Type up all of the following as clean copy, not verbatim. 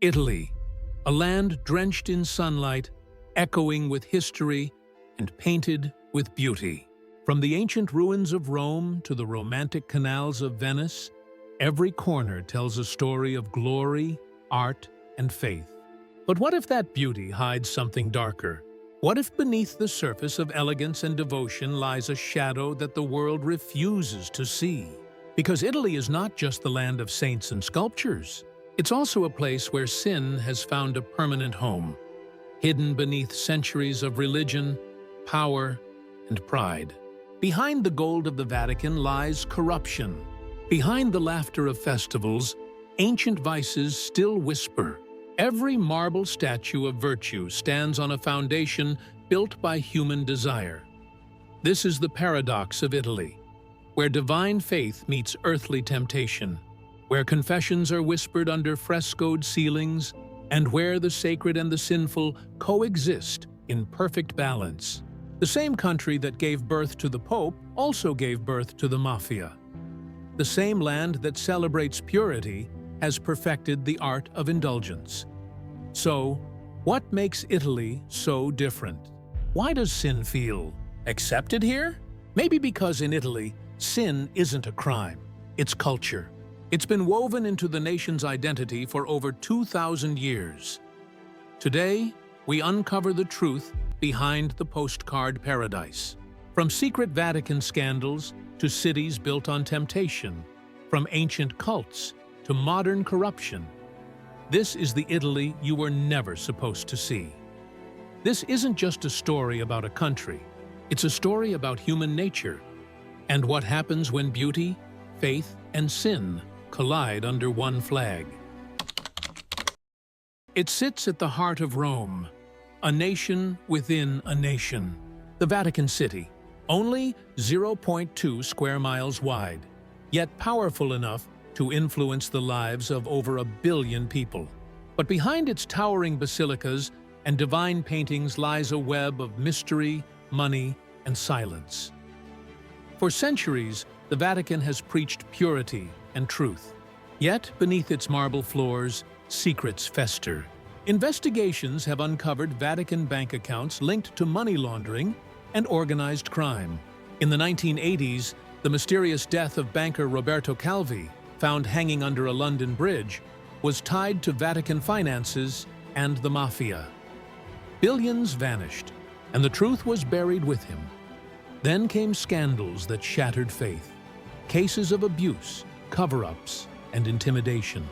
Italy, a land drenched in sunlight, echoing with history, and painted with beauty. From the ancient ruins of Rome to the romantic canals of Venice, every corner tells a story of glory, art, and faith. But what if that beauty hides something darker? What if beneath the surface of elegance and devotion lies a shadow that the world refuses to see? Because Italy is not just the land of saints and sculptures. It's also a place where sin has found a permanent home, hidden beneath centuries of religion, power, and pride. Behind the gold of the Vatican lies corruption. Behind the laughter of festivals, ancient vices still whisper. Every marble statue of virtue stands on a foundation built by human desire. This is the paradox of Italy, where divine faith meets earthly temptation, where confessions are whispered under frescoed ceilings, and where the sacred and the sinful coexist in perfect balance. The same country that gave birth to the Pope also gave birth to the Mafia. The same land that celebrates purity has perfected the art of indulgence. So, what makes Italy so different? Why does sin feel accepted here? Maybe because in Italy, sin isn't a crime, it's culture. It's been woven into the nation's identity for over 2,000 years. Today, we uncover the truth behind the postcard paradise. From secret Vatican scandals to cities built on temptation, from ancient cults to modern corruption, this is the Italy you were never supposed to see. This isn't just a story about a country, it's a story about human nature and what happens when beauty, faith, and sin collide under one flag. It sits at the heart of Rome, a nation within a nation. The Vatican City, only 0.2 square miles wide, yet powerful enough to influence the lives of over 1 billion people. But behind its towering basilicas and divine paintings lies a web of mystery, money, and silence. For centuries, the Vatican has preached purity and truth. Yet, beneath its marble floors, secrets fester. Investigations have uncovered Vatican bank accounts linked to money laundering and organized crime. In the 1980s, the mysterious death of banker Roberto Calvi, found hanging under a London bridge, was tied to Vatican finances and the Mafia. Billions vanished, and the truth was buried with him. Then came scandals that shattered faith, cases of abuse, cover-ups, and intimidation.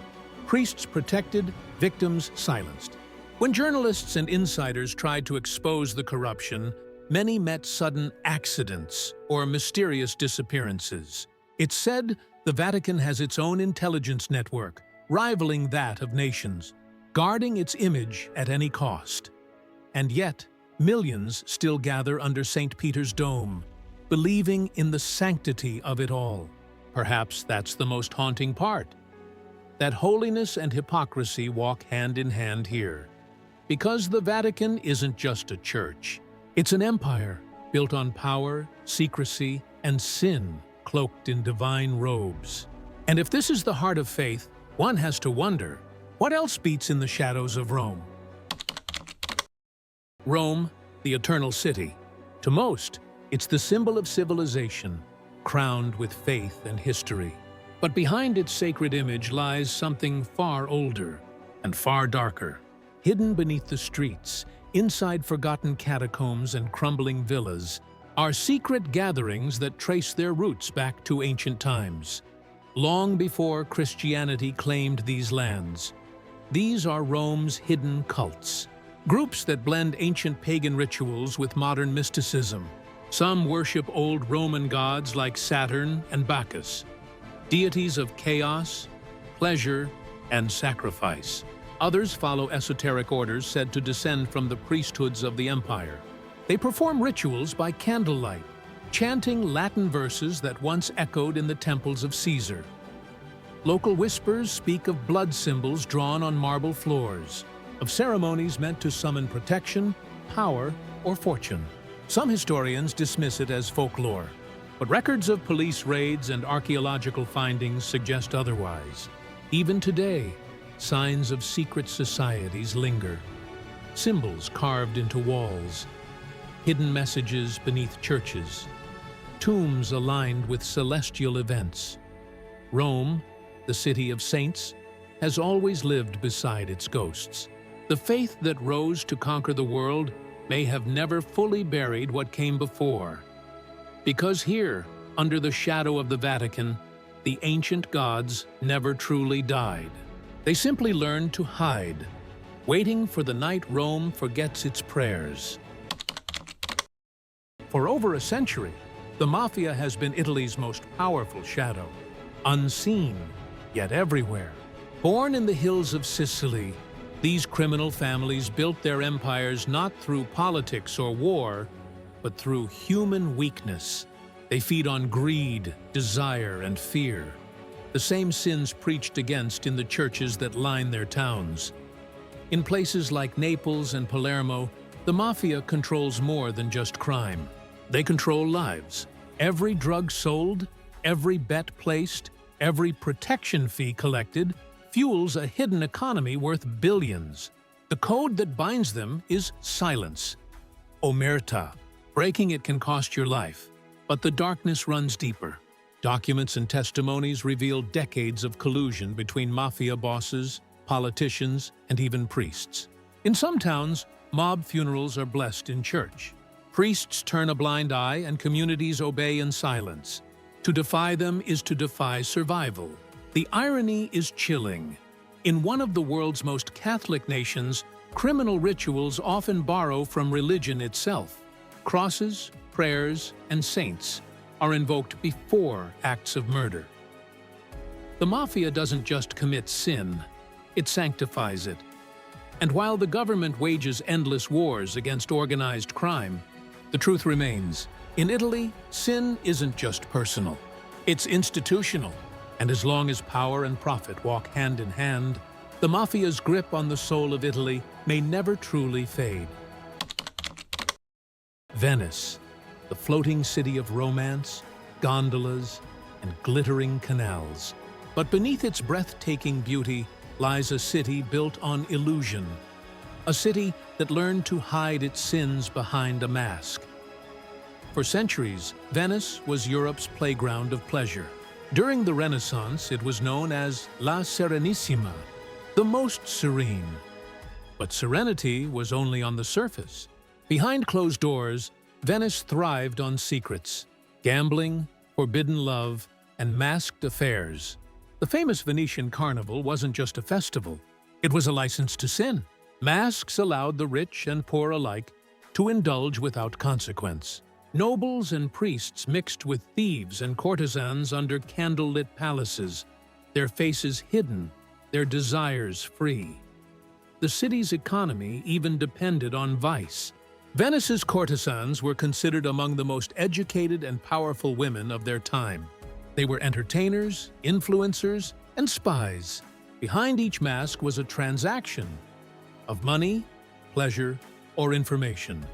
Priests protected, victims silenced. When journalists and insiders tried to expose the corruption, many met sudden accidents or mysterious disappearances. It's said the Vatican has its own intelligence network, rivaling that of nations, guarding its image at any cost. And yet, millions still gather under St. Peter's Dome, believing in the sanctity of it all. Perhaps that's the most haunting part, that holiness and hypocrisy walk hand in hand here. Because the Vatican isn't just a church, it's an empire built on power, secrecy, and sin, cloaked in divine robes. And if this is the heart of faith, one has to wonder, what else beats in the shadows of Rome? Rome, the eternal city. To most, it's the symbol of civilization, crowned with faith and history. But behind its sacred image lies something far older and far darker. Hidden beneath the streets, inside forgotten catacombs and crumbling villas, are secret gatherings that trace their roots back to ancient times, long before Christianity claimed these lands. These are Rome's hidden cults, groups that blend ancient pagan rituals with modern mysticism. Some worship old Roman gods like Saturn and Bacchus, deities of chaos, pleasure, and sacrifice. Others follow esoteric orders said to descend from the priesthoods of the empire. They perform rituals by candlelight, chanting Latin verses that once echoed in the temples of Caesar. Local whispers speak of blood symbols drawn on marble floors, of ceremonies meant to summon protection, power, or fortune. Some historians dismiss it as folklore, but records of police raids and archaeological findings suggest otherwise. Even today, signs of secret societies linger. Symbols carved into walls, hidden messages beneath churches, tombs aligned with celestial events. Rome, the city of saints, has always lived beside its ghosts. The faith that rose to conquer the world may have never fully buried what came before. Because here, under the shadow of the Vatican, the ancient gods never truly died. They simply learned to hide, waiting for the night Rome forgets its prayers. For over a century, the Mafia has been Italy's most powerful shadow, unseen, yet everywhere. Born in the hills of Sicily, these criminal families built their empires not through politics or war, but through human weakness. They feed on greed, desire, and fear, the same sins preached against in the churches that line their towns. In places like Naples and Palermo, the Mafia controls more than just crime. They control lives. Every drug sold, every bet placed, every protection fee collected fuels a hidden economy worth billions. The code that binds them is silence. Omerta. Breaking it can cost your life. But the darkness runs deeper. Documents and testimonies reveal decades of collusion between Mafia bosses, politicians, and even priests. In some towns, mob funerals are blessed in church. Priests turn a blind eye and communities obey in silence. To defy them is to defy survival. The irony is chilling. In one of the world's most Catholic nations, criminal rituals often borrow from religion itself. Crosses, prayers, and saints are invoked before acts of murder. The Mafia doesn't just commit sin, it sanctifies it. And while the government wages endless wars against organized crime, the truth remains. In Italy, sin isn't just personal, it's institutional. And as long as power and profit walk hand in hand, the Mafia's grip on the soul of Italy may never truly fade. Venice, the floating city of romance, gondolas, and glittering canals. But beneath its breathtaking beauty lies a city built on illusion, a city that learned to hide its sins behind a mask. For centuries, Venice was Europe's playground of pleasure. During the Renaissance, it was known as La Serenissima, the most serene. But serenity was only on the surface. Behind closed doors, Venice thrived on secrets, gambling, forbidden love, and masked affairs. The famous Venetian carnival wasn't just a festival, it was a license to sin. Masks allowed the rich and poor alike to indulge without consequence. Nobles and priests mixed with thieves and courtesans under candlelit palaces, their faces hidden, their desires free. The city's economy even depended on vice. Venice's courtesans were considered among the most educated and powerful women of their time. They were entertainers, influencers, and spies. Behind each mask was a transaction of money, pleasure, or information.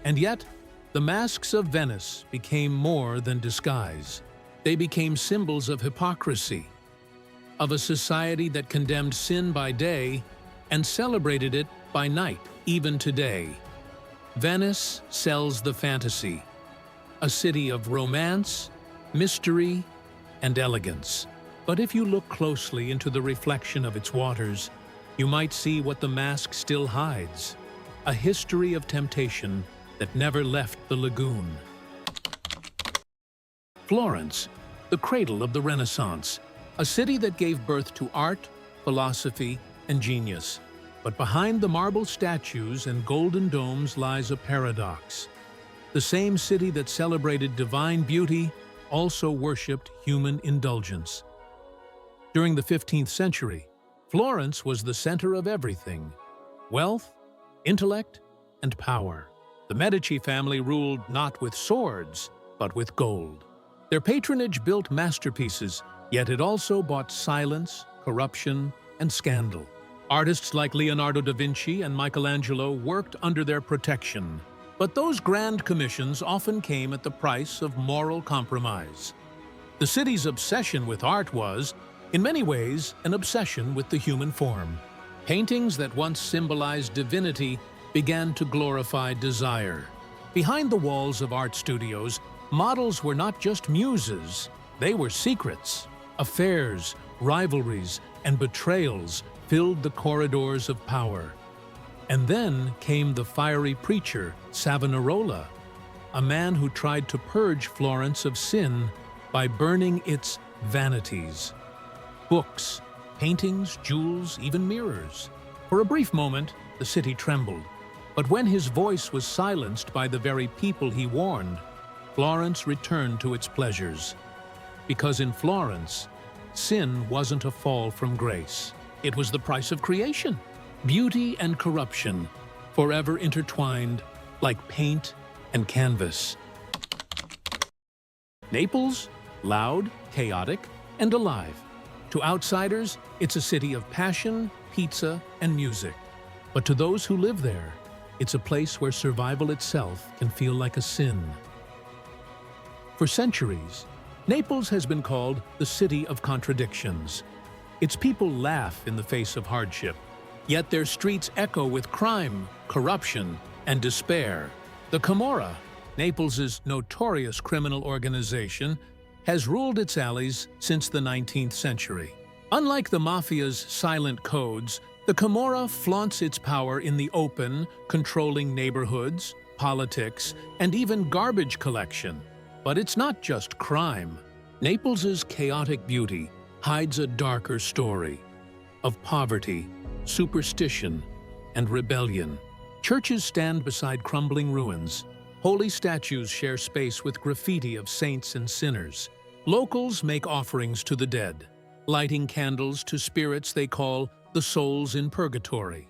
And yet, the masks of Venice became more than disguise. They became symbols of hypocrisy, of a society that condemned sin by day and celebrated it by night, even today. Venice sells the fantasy, a city of romance, mystery, and elegance. But if you look closely into the reflection of its waters, you might see what the mask still hides, a history of temptation that never left the lagoon. Florence, the cradle of the Renaissance, a city that gave birth to art, philosophy, and genius. But behind the marble statues and golden domes lies a paradox. The same city that celebrated divine beauty also worshipped human indulgence. During the 15th century, Florence was the center of everything: wealth, intellect, and power. The Medici family ruled not with swords, but with gold. Their patronage built masterpieces, yet it also bought silence, corruption, and scandal. Artists like Leonardo da Vinci and Michelangelo worked under their protection. But those grand commissions often came at the price of moral compromise. The city's obsession with art was, In many ways, an obsession with the human form. Paintings that once symbolized divinity began to glorify desire. Behind the walls of art studios, models were not just muses, they were secrets. Affairs, rivalries, and betrayals filled the corridors of power. And then came the fiery preacher, Savonarola, a man who tried to purge Florence of sin by burning its vanities. Books, paintings, jewels, even mirrors. For a brief moment, the city trembled. But when his voice was silenced by the very people he warned, Florence returned to its pleasures. Because in Florence, sin wasn't a fall from grace. It was the price of creation. Beauty and corruption, forever intertwined like paint and canvas. Naples, loud, chaotic, and alive. To outsiders, it's a city of passion, pizza, and music. But to those who live there, it's a place where survival itself can feel like a sin. For centuries, Naples has been called the city of contradictions. Its people laugh in the face of hardship, yet their streets echo with crime, corruption, and despair. The Camorra, Naples' notorious criminal organization, has ruled its alleys since the 19th century. Unlike the Mafia's silent codes, the Camorra flaunts its power in the open, controlling neighborhoods, politics, and even garbage collection. But it's not just crime. Naples' chaotic beauty hides a darker story of poverty, superstition, and rebellion. Churches stand beside crumbling ruins. Holy statues share space with graffiti of saints and sinners. Locals make offerings to the dead, lighting candles to spirits they call the souls in purgatory.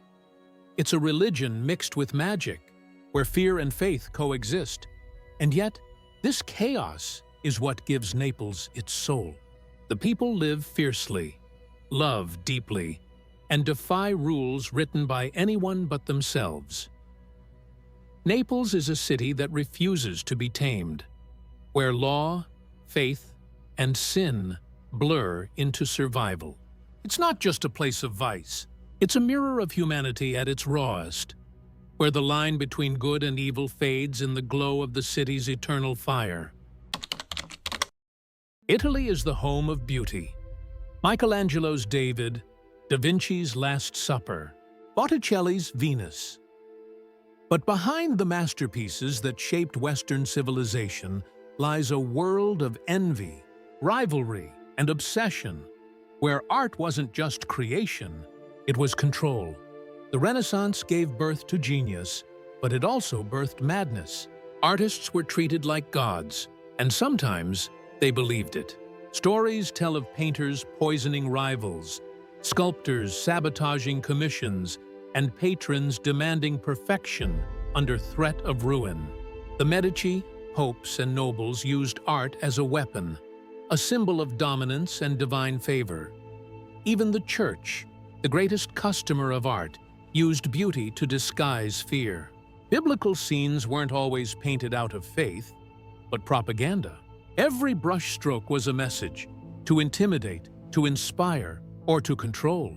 It's a religion mixed with magic, where fear and faith coexist. And yet, this chaos is what gives Naples its soul. The people live fiercely, love deeply, and defy rules written by anyone but themselves. Naples is a city that refuses to be tamed, where law, faith, and sin blur into survival. It's not just a place of vice. It's a mirror of humanity at its rawest, where the line between good and evil fades in the glow of the city's eternal fire. Italy is the home of beauty. Michelangelo's David, Da Vinci's Last Supper, Botticelli's Venus. But behind the masterpieces that shaped Western civilization lies a world of envy, rivalry, and obsession, where art wasn't just creation, it was control. The Renaissance gave birth to genius, but it also birthed madness. Artists were treated like gods, and sometimes they believed it. Stories tell of painters poisoning rivals, sculptors sabotaging commissions, and patrons demanding perfection under threat of ruin. The Medici, popes, and nobles used art as a weapon, a symbol of dominance and divine favor. Even the church, the greatest customer of art, used beauty to disguise fear. Biblical scenes weren't always painted out of faith, but propaganda. Every brushstroke was a message, to intimidate, to inspire, or to control.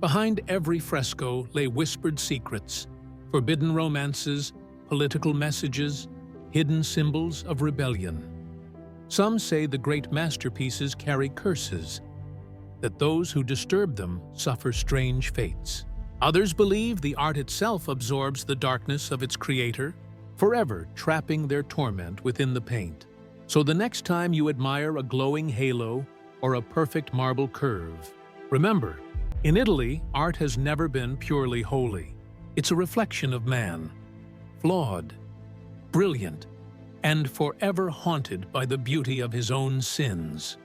Behind every fresco lay whispered secrets, forbidden romances, political messages, hidden symbols of rebellion. Some say the great masterpieces carry curses, that those who disturb them suffer strange fates. Others believe the art itself absorbs the darkness of its creator, forever trapping their torment within the paint. So the next time you admire a glowing halo or a perfect marble curve, remember, in Italy, art has never been purely holy. It's a reflection of man, flawed, brilliant, and forever haunted by the beauty of his own sins.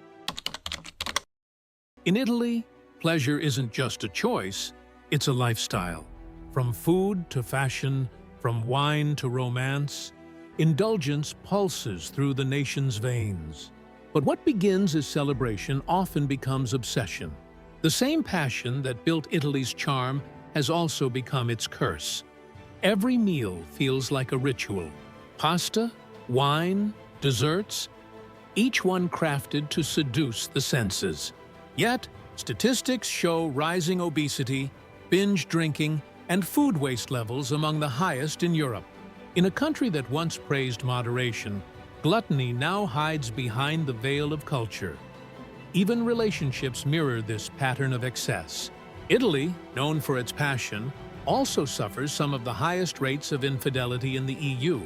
In Italy, pleasure isn't just a choice, it's a lifestyle. From food to fashion, from wine to romance, indulgence pulses through the nation's veins. But what begins as celebration often becomes obsession. The same passion that built Italy's charm has also become its curse. Every meal feels like a ritual. Pasta, wine, desserts, each one crafted to seduce the senses. Yet, statistics show rising obesity, binge drinking, and food waste levels among the highest in Europe. In a country that once praised moderation, gluttony now hides behind the veil of culture. Even relationships mirror this pattern of excess. Italy, known for its passion, also suffers some of the highest rates of infidelity in the EU.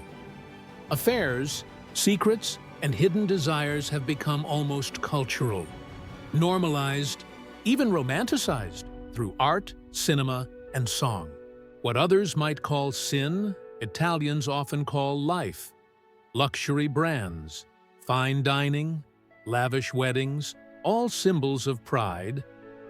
Affairs, secrets, and hidden desires have become almost cultural, normalized, even romanticized through art, cinema, and song. What others might call sin, Italians often call life. Luxury brands, fine dining, lavish weddings, all symbols of pride,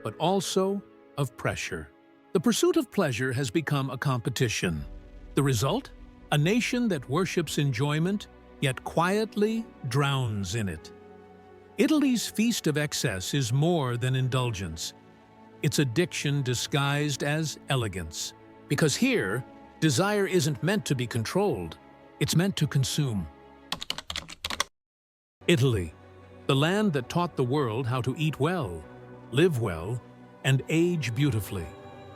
but also of pressure. The pursuit of pleasure has become a competition. The result? A nation that worships enjoyment, yet quietly drowns in it. Italy's feast of excess is more than indulgence. It's addiction disguised as elegance. Because here, desire isn't meant to be controlled, it's meant to consume. Italy, the land that taught the world how to eat well, live well, and age beautifully.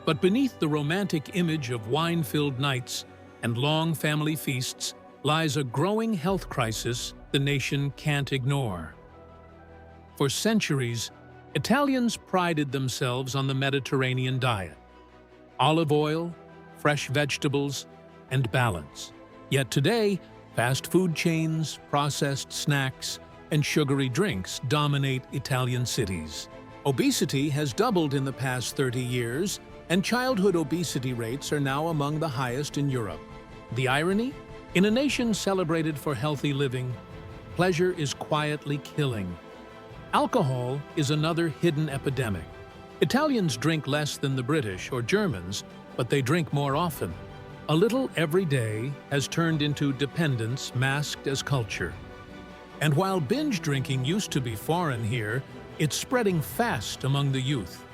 But beneath the romantic image of wine-filled nights and long family feasts lies a growing health crisis the nation can't ignore. For centuries, Italians prided themselves on the Mediterranean diet: olive oil, fresh vegetables, and balance. Yet today, fast food chains, processed snacks, and sugary drinks dominate Italian cities. Obesity has doubled in the past 30 years, and childhood obesity rates are now among the highest in Europe. The irony? In a nation celebrated for healthy living, pleasure is quietly killing. Alcohol is another hidden epidemic. Italians drink less than the British or Germans, but they drink more often. A little every day has turned into dependence masked as culture. And while binge drinking used to be foreign here, it's spreading fast among the youth.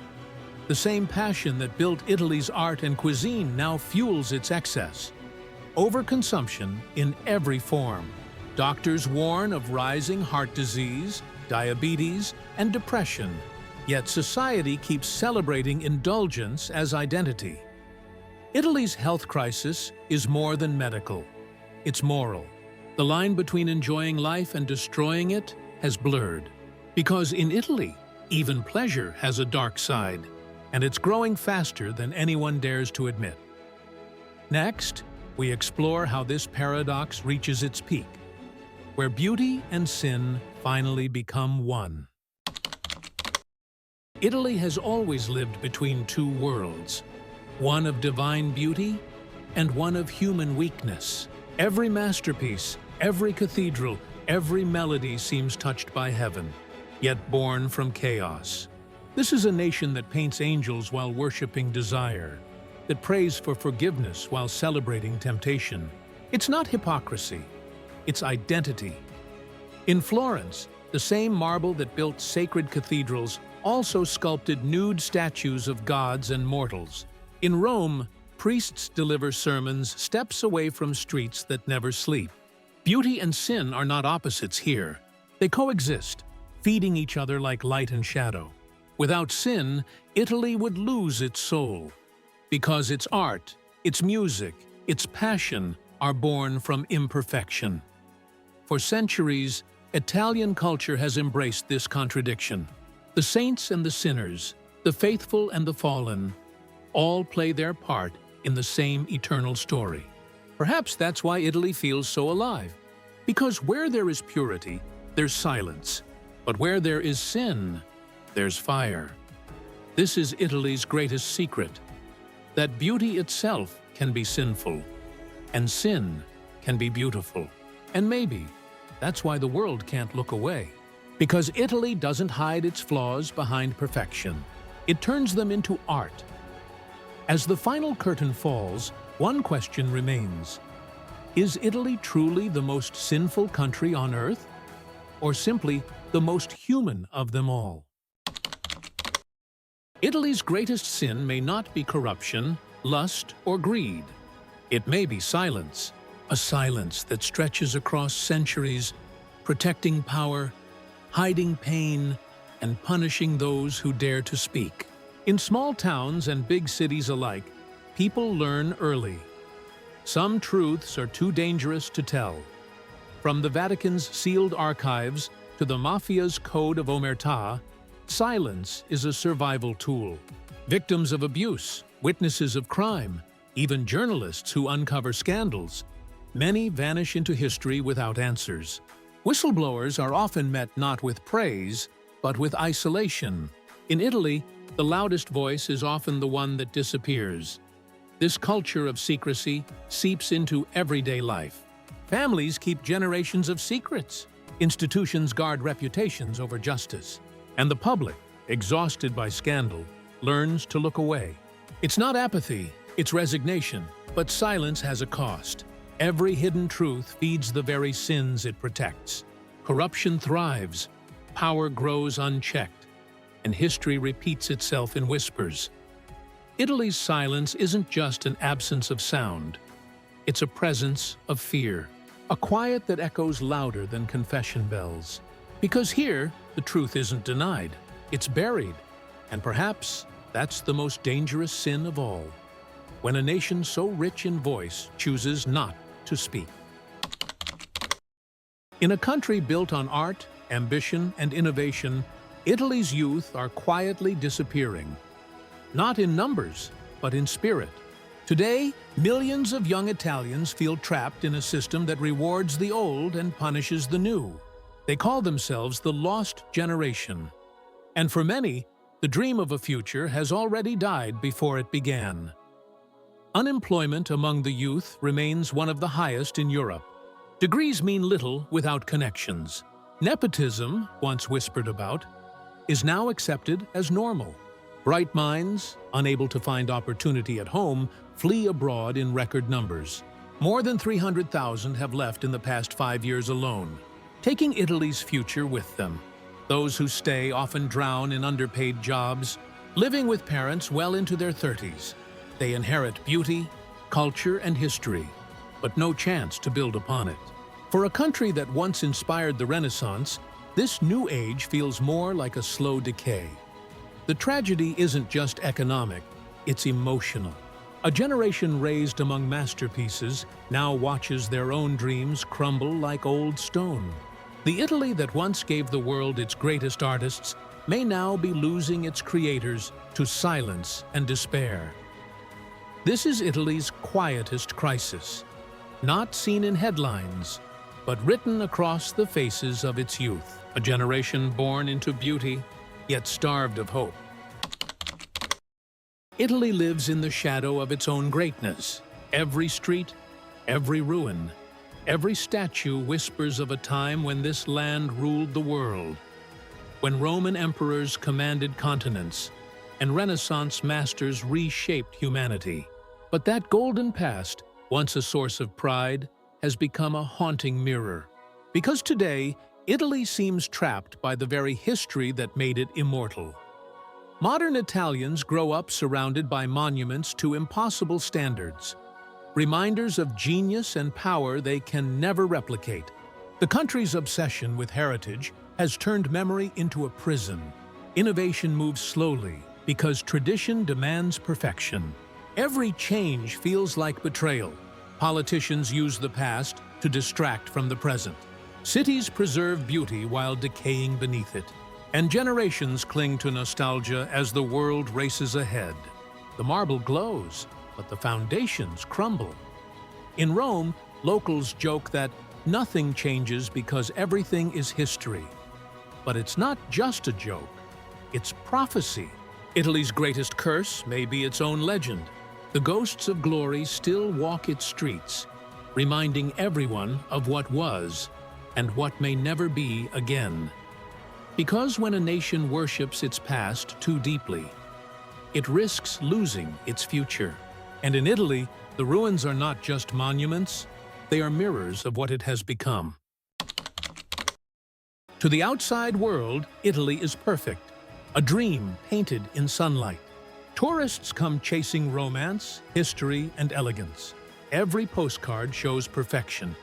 The same passion that built Italy's art and cuisine now fuels its excess. Overconsumption in every form. Doctors warn of rising heart disease, diabetes, and depression. Yet society keeps celebrating indulgence as identity. Italy's health crisis is more than medical. It's moral. The line between enjoying life and destroying it has blurred. Because in Italy, even pleasure has a dark side, and it's growing faster than anyone dares to admit. Next, we explore how this paradox reaches its peak, where beauty and sin finally become one. Italy has always lived between two worlds, one of divine beauty and one of human weakness. Every masterpiece, every cathedral, every melody seems touched by heaven, yet born from chaos. This is a nation that paints angels while worshiping desire, that prays for forgiveness while celebrating temptation. It's not hypocrisy, it's identity. In Florence, the same marble that built sacred cathedrals also sculpted nude statues of gods and mortals. In Rome, priests deliver sermons steps away from streets that never sleep. Beauty and sin are not opposites here. They coexist, feeding each other like light and shadow. Without sin, Italy would lose its soul, because its art, its music, its passion are born from imperfection. For centuries, Italian culture has embraced this contradiction. The saints and the sinners, the faithful and the fallen, all play their part in the same eternal story. Perhaps that's why Italy feels so alive. Because where there is purity, there's silence. But where there is sin, there's fire. This is Italy's greatest secret, that beauty itself can be sinful, and sin can be beautiful. And maybe that's why the world can't look away. Because Italy doesn't hide its flaws behind perfection. It turns them into art. As the final curtain falls, one question remains. Is Italy truly the most sinful country on earth? Or simply the most human of them all? Italy's greatest sin may not be corruption, lust, or greed. It may be silence, a silence that stretches across centuries, protecting power, hiding pain, and punishing those who dare to speak. In small towns and big cities alike, people learn early. Some truths are too dangerous to tell. From the Vatican's sealed archives to the Mafia's code of omertà, silence is a survival tool. Victims of abuse, witnesses of crime, even journalists who uncover scandals, many vanish into history without answers. Whistleblowers are often met not with praise, but with isolation. In Italy, the loudest voice is often the one that disappears. This culture of secrecy seeps into everyday life. Families keep generations of secrets. Institutions guard reputations over justice. And the public, exhausted by scandal, learns to look away. It's not apathy, it's resignation, but silence has a cost. Every hidden truth feeds the very sins it protects. Corruption thrives, power grows unchecked, and history repeats itself in whispers. Italy's silence isn't just an absence of sound. It's a presence of fear, a quiet that echoes louder than confession bells. Because here, the truth isn't denied, it's buried, and perhaps that's the most dangerous sin of all, when a nation so rich in voice chooses not to speak. In a country built on art, ambition, and innovation, Italy's youth are quietly disappearing. Not in numbers, but in spirit. Today, millions of young Italians feel trapped in a system that rewards the old and punishes the new. They call themselves the lost generation. And for many, the dream of a future has already died before it began. Unemployment among the youth remains one of the highest in Europe. Degrees mean little without connections. Nepotism, once whispered about, is now accepted as normal. Bright minds, unable to find opportunity at home, flee abroad in record numbers. More than 300,000 have left in the past 5 years alone, taking Italy's future with them. Those who stay often drown in underpaid jobs, living with parents well into their 30s. They inherit beauty, culture, and history, but no chance to build upon it. For a country that once inspired the Renaissance, this new age feels more like a slow decay. The tragedy isn't just economic, it's emotional. A generation raised among masterpieces now watches their own dreams crumble like old stone. The Italy that once gave the world its greatest artists may now be losing its creators to silence and despair. This is Italy's quietest crisis, not seen in headlines, but written across the faces of its youth. A generation born into beauty, yet starved of hope. Italy lives in the shadow of its own greatness. Every street, every ruin, every statue whispers of a time when this land ruled the world, when Roman emperors commanded continents, and Renaissance masters reshaped humanity. But that golden past, once a source of pride, has become a haunting mirror. Because today, Italy seems trapped by the very history that made it immortal. Modern Italians grow up surrounded by monuments to impossible standards, reminders of genius and power they can never replicate. The country's obsession with heritage has turned memory into a prison. Innovation moves slowly because tradition demands perfection. Every change feels like betrayal. Politicians use the past to distract from the present. Cities preserve beauty while decaying beneath it, and generations cling to nostalgia as the world races ahead. The marble glows, but the foundations crumble. In Rome, locals joke that nothing changes because everything is history. But it's not just a joke, it's prophecy. Italy's greatest curse may be its own legend. The ghosts of glory still walk its streets, reminding everyone of what was and what may never be again. Because when a nation worships its past too deeply, it risks losing its future. And in Italy, the ruins are not just monuments, they are mirrors of what it has become. To the outside world, Italy is perfect, a dream painted in sunlight. Tourists come chasing romance, history, and elegance. Every postcard shows perfection.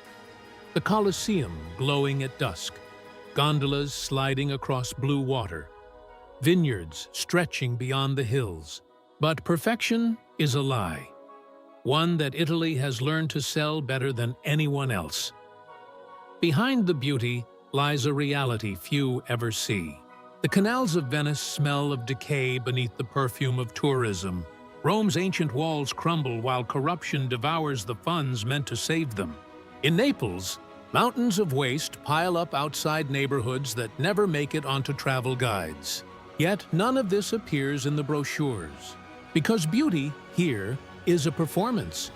The Colosseum glowing at dusk, gondolas sliding across blue water, vineyards stretching beyond the hills. But perfection is a lie, one that Italy has learned to sell better than anyone else. Behind the beauty lies a reality few ever see. The canals of Venice smell of decay beneath the perfume of tourism. Rome's ancient walls crumble while corruption devours the funds meant to save them. In Naples, mountains of waste pile up outside neighborhoods that never make it onto travel guides. Yet none of this appears in the brochures. Because beauty here is a performance,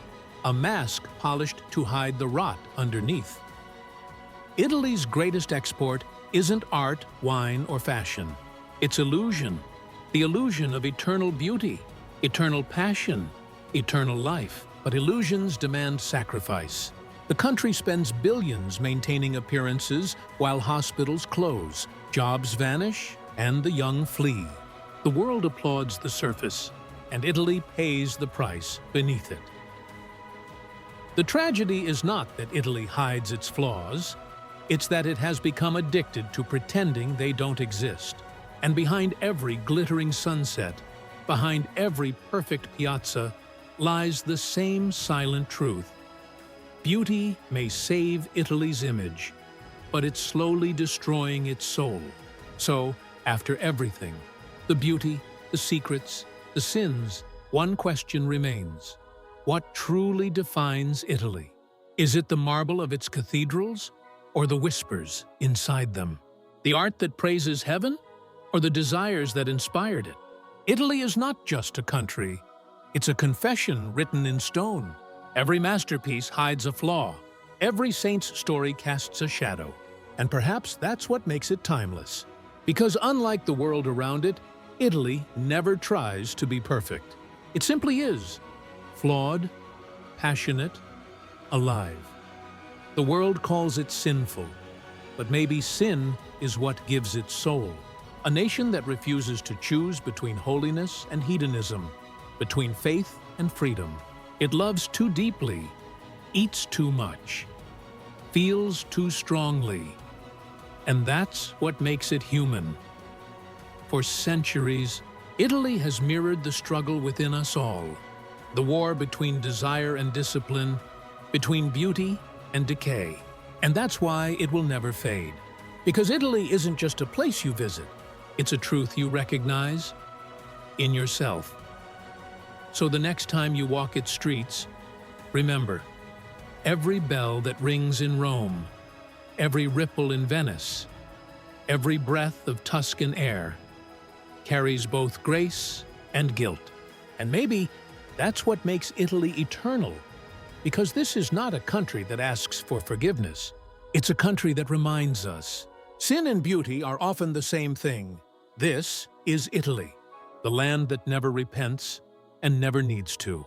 a mask polished to hide the rot underneath. Italy's greatest export isn't art, wine, or fashion. It's illusion, the illusion of eternal beauty, eternal passion, eternal life. But illusions demand sacrifice. The country spends billions maintaining appearances while hospitals close, jobs vanish, and the young flee. The world applauds the surface, and Italy pays the price beneath it. The tragedy is not that Italy hides its flaws. It's that it has become addicted to pretending they don't exist. And behind every glittering sunset, behind every perfect piazza, lies the same silent truth. Beauty may save Italy's image, but it's slowly destroying its soul. So, after everything, the beauty, the secrets, the sins, one question remains. What truly defines Italy? Is it the marble of its cathedrals, or the whispers inside them? The art that praises heaven, or the desires that inspired it? Italy is not just a country. It's a confession written in stone. Every masterpiece hides a flaw. Every saint's story casts a shadow. And perhaps that's what makes it timeless. Because unlike the world around it, Italy never tries to be perfect. It simply is. Flawed, passionate, alive. The world calls it sinful, but maybe sin is what gives it soul. A nation that refuses to choose between holiness and hedonism, between faith and freedom. It loves too deeply, eats too much, feels too strongly, and that's what makes it human. For centuries, Italy has mirrored the struggle within us all, the war between desire and discipline, between beauty and decay. And that's why it will never fade. Because Italy isn't just a place you visit, it's a truth you recognize in yourself. So the next time you walk its streets, remember, every bell that rings in Rome, every ripple in Venice, every breath of Tuscan air carries both grace and guilt. And maybe that's what makes Italy eternal, because this is not a country that asks for forgiveness. It's a country that reminds us. Sin and beauty are often the same thing. This is Italy, the land that never repents and never needs to.